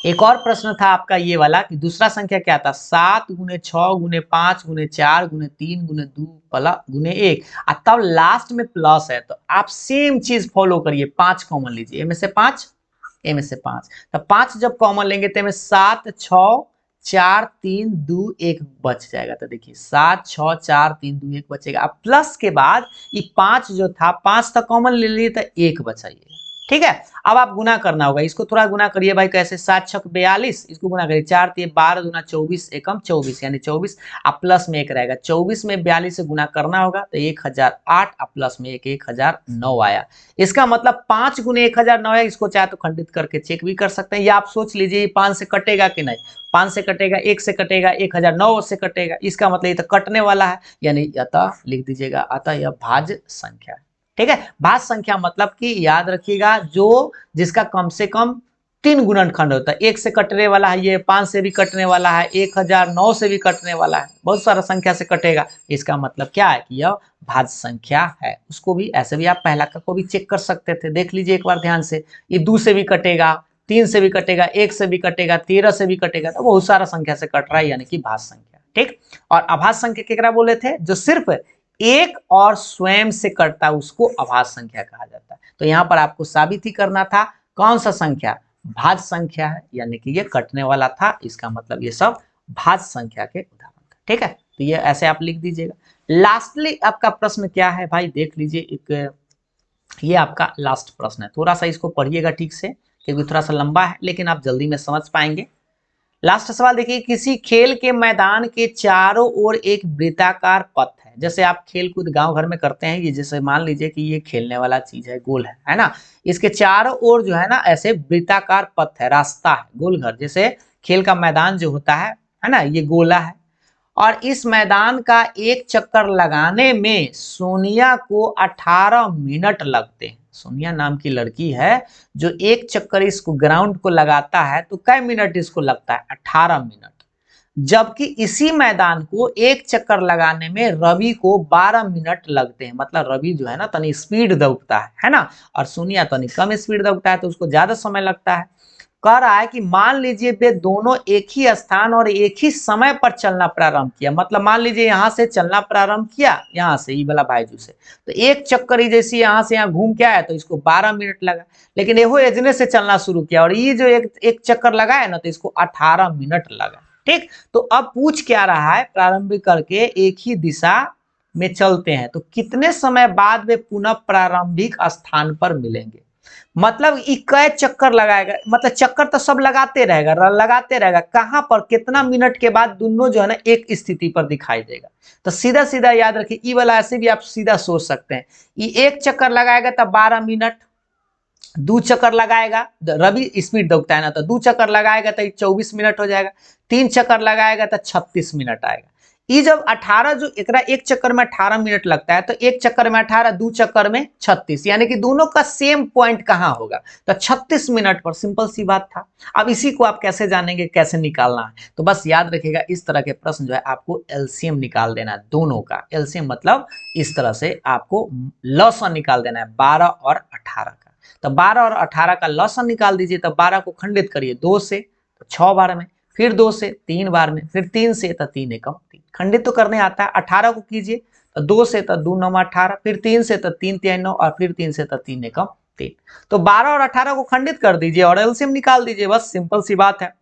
एक और प्रश्न था आपका ये वाला कि दूसरा संख्या क्या था, 7 गुने 6 गुने 5 गुने 4 गुने 3 गुने 2 गुने 1, तब लास्ट में प्लस है। तो आप सेम चीज फॉलो करिए, 5 कॉमन लीजिए, में से 5 में से 5, तो 5 जब कॉमन लेंगे तो 7 6 4 3 2 1 बच जाएगा। तो देखिए 7 6 4 3 2 1 बचेगा। अब प्लस के बाद ये 5 जो था, 5 तक कॉमन ले लिए तो 1 बचाइए। ठीक है। अब आप गुना करना होगा, इसको थोड़ा गुना करिए भाई, कैसे, 7 छक 42, इसको गुना करिए, 4 तिये 12 दूना 24 एकम 24 यानी 24, अब प्लस में 1 रहेगा, 24 में 42 से गुना करना होगा तो 1008, अब प्लस में 1 1009 आया। इसका मतलब 5 गुने 1009 है। इसको चाहे तो खंडित करके चेक भी कर सकते हैं, या आप सोच लीजिए 5 से कटेगा कि नहीं, 5 से कटेगा, 1 से कटेगा, 1009 से कटेगा, इसका मतलब ये तो कटने वाला है, यानी अतः लिख दीजिएगा, अतः यह भाज्य संख्या है। ठीक है, भाज्य संख्या मतलब कि याद रखिएगा जो जिसका कम से कम 3 गुणनखंड होता है। 1 से कटने वाला है ये, 5 से भी कटने वाला है, 1009 से भी कटने वाला है, बहुत सारा संख्या से कटेगा। इसका मतलब क्या है कि यह भाज्य संख्या है। उसको भी ऐसे भी आप पहला का को भी चेक कर सकते थे, देख लीजिए एक बार ध्यान से, ये 2 से भी कटेगा, 3 से भी कटेगा, 1 से भी कटेगा, 13 से भी कटेगा, तो बहुत सारा संख्या से कट रहा है, यानी कि भाज्य संख्या। ठीक, और अभाज्य संख्या केकरा बोले थे, जो सिर्फ एक और स्वयं से कटता है उसको अभाज्य संख्या कहा जाता है। तो यहाँ पर आपको साबित ही करना था कौन सा संख्या, भाज्य संख्या है, यानी कि ये कटने वाला था, इसका मतलब ये सब भाज्य संख्या के उदाहरण थे। ठीक है, तो ये ऐसे आप लिख दीजिएगा। लास्टली आपका प्रश्न क्या है भाई, देख लीजिए, एक ये आपका लास्ट प्रश्न है, थोड़ा सा इसको पढ़िएगा ठीक से क्योंकि थोड़ा सा लंबा है, लेकिन आप जल्दी में समझ पाएंगे। लास्ट सवाल देखिए, किसी खेल के मैदान के चारों ओर एक वृत्ताकार पथ है। जैसे आप खेल कूद गांव घर में करते हैं, ये जैसे मान लीजिए कि ये खेलने वाला चीज है, गोल है ना, इसके चारों ओर जो है ना ऐसे वृत्ताकार पथ है, रास्ता है, गोल घर, जैसे खेल का मैदान जो होता है ना, ये गोला है। और इस मैदान का एक चक्कर लगाने में सोनिया को 18 मिनट लगते हैं। सोनिया नाम की लड़की है जो एक चक्कर इसको ग्राउंड को लगाता है, तो कै मिनट इसको लगता है, 18 मिनट। जबकि इसी मैदान को एक चक्कर लगाने में रवि को 12 मिनट लगते हैं। मतलब रवि जो है ना तनी स्पीड दौड़ता है ना, और सोनिया तनी कम स्पीड दौड़ता है, तो उसको ज्यादा समय लगता है। कह रहा है कि मान लीजिए वे दोनों एक ही स्थान और एक ही समय पर चलना प्रारंभ किया। मतलब मान लीजिए यहाँ से चलना प्रारंभ किया, यहाँ से ये वाला भाईजू से, तो एक चक्कर ही जैसे यहाँ से यहाँ घूम के आया तो इसको 12 मिनट लगा। लेकिन ये एजने से चलना शुरू किया और ये जो एक चक्कर लगाया ना तो इसको 18 मिनट लगा। ठीक, तो अब पूछ क्या रहा है, प्रारंभिक करके एक ही दिशा में चलते हैं तो कितने समय बाद वे पुनः प्रारंभिक स्थान पर मिलेंगे। मतलब कै चक्कर लगाएगा, मतलब चक्कर तो सब लगाते रहेगा, कहां पर कितना मिनट के बाद दोनों जो है ना एक स्थिति पर दिखाई देगा। तो सीधा सीधा याद रखिए, ई वाला ऐसे भी आप सीधा सोच सकते हैं, ये एक चक्कर लगाएगा तब 12 मिनट, 2 चक्कर लगाएगा, रवि स्पीड दौड़ता है ना, तो 2 चक्कर लगाएगा तो 24 मिनट हो जाएगा, 3 चक्कर लगाएगा तो 36 मिनट आएगा। ये जब 18 जो एकरा एक चक्कर में 18 मिनट लगता है, तो एक चक्कर में 18, 2 चक्कर में 36, यानी कि दोनों का सेम पॉइंट कहां होगा, तो 36 मिनट पर। सिंपल सी बात था। अब इसी को आप कैसे जानेंगे, कैसे निकालना है, तो बस याद रखिएगा इस तरह के प्रश्न जो है आपको एलसीएम निकाल देना है, दोनों का एलसीएम, मतलब इस तरह से आपको लॉसन निकाल देना है 12 और 18 का। तो 12 और 18 का लॉसन निकाल दीजिए, तो 12 को खंडित करिए 2 से तो 6 बार में, फिर 2 से 3 बार में, फिर 3 से तो 3 एकम 3, खंडित तो करने आता है। 18 को कीजिए तो 2 से तो 2 9 18, फिर 3 से तो 3 3 9, और फिर 3 से तो 3 एकम 3। तो 12 और 18 को खंडित कर दीजिए और एलसीएम निकाल दीजिए, बस सिंपल सी बात है।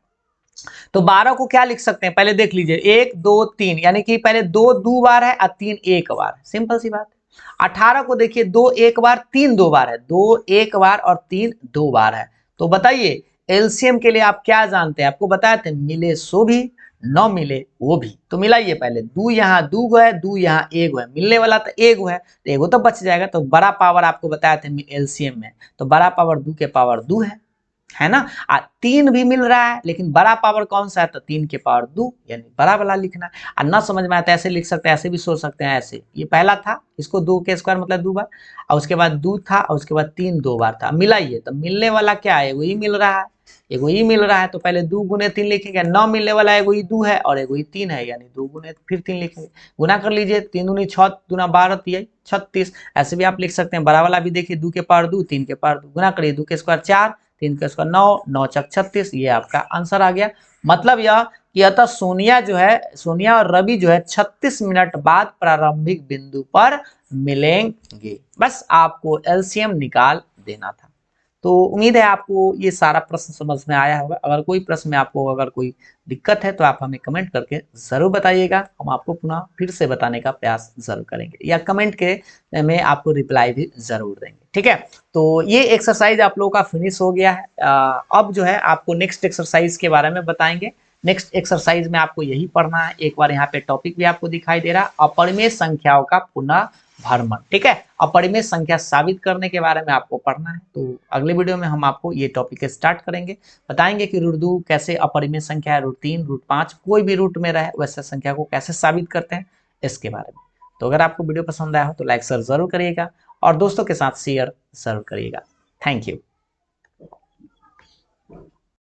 तो 12 को क्या लिख सकते हैं, पहले देख लीजिए, 1 2 3, यानी कि पहले 2 बार है और 3 एक बार है, सिंपल सी बात है। 18 को देखिए 2 एक बार, 3 2 बार है, 2 एक बार और 3 2 बार है। तो बताइए एलसीएम के लिए आप क्या जानते हैं, आपको बताए थे, मिले सो भी न मिले वो भी। तो मिलाइए पहले, 2 यहाँ 2 गो है, 2 यहाँ 1 है, मिलने वाला तो 1 है, तो 1 तो बच जाएगा। तो बड़ा पावर आपको बताया थे एलसीएम में, तो बड़ा पावर 2 के पावर 2 है ना। 3 भी मिल रहा है, लेकिन बड़ा पावर कौन सा है, तो 3 के पावर 2, यानी बड़ा वाला लिखना है। और ना समझ में आता ऐसे लिख सकते हैं, ऐसे भी सोच सकते हैं, ऐसे ये पहला था, इसको 2 के स्क्वायर मतलब 2 बार, और उसके बाद 2 था, और उसके बाद 3 2 बार था। मिलाइए तो मिलने वाला क्या है, एगो ही मिल रहा है, एगो ही मिल रहा है, तो पहले 2 गुने 3 लिखेंगे, 9 मिलने वाला एगो ही 2 है और एगो ही 3 है, यानी 2 गुने फिर 3 लिखेंगे, गुना कर लीजिए, 3 दूनी 6 दूना 12 36। ऐसे भी आप लिख सकते हैं, बड़ा वाला भी देखिए, 2 के पावर 2, 3 के पावर 2, गुना करिए, 2 के स्क्वायर 4, 3 के स्क्वायर 9, 9 चक 36, ये आपका आंसर आ गया। मतलब यह कि अतः सोनिया जो है, सोनिया और रवि जो है 36 मिनट बाद प्रारंभिक बिंदु पर मिलेंगे। बस आपको एलसीएम निकाल देना था। तो उम्मीद है आपको ये सारा प्रश्न समझ में आया होगा। अगर कोई प्रश्न में आपको अगर कोई दिक्कत है तो आप हमें कमेंट करके ज़रूर बताइएगा, हम आपको पुनः फिर से बताने का प्रयास ज़रूर करेंगे, या कमेंट के में आपको रिप्लाई भी ज़रूर देंगे। ठीक है, तो ये एक्सरसाइज आप लोगों का फिनिश हो गया है। अब जो है आपको नेक्स्ट एक्सरसाइज के बारे में बताएंगे। नेक्स्ट एक्सरसाइज में आपको यही पढ़ना है। एक बार यहाँ पे टॉपिक भी आपको दिखाई दे रहा है, अपरिमेय संख्याओं का पुनः भरमण। ठीक है, अपरिमेय संख्या साबित करने के बारे में आपको पढ़ना है। तो अगले वीडियो में हम आपको ये टॉपिक स्टार्ट करेंगे, बताएंगे कि √2 कैसे अपरिमेय संख्या है, √3 √5 कोई भी रूट में रहे वैसे संख्या को कैसे साबित करते हैं, इसके बारे में। तो अगर आपको वीडियो पसंद आया हो तो लाइक जरूर करिएगा और दोस्तों के साथ शेयर जरूर करिएगा। Thank you.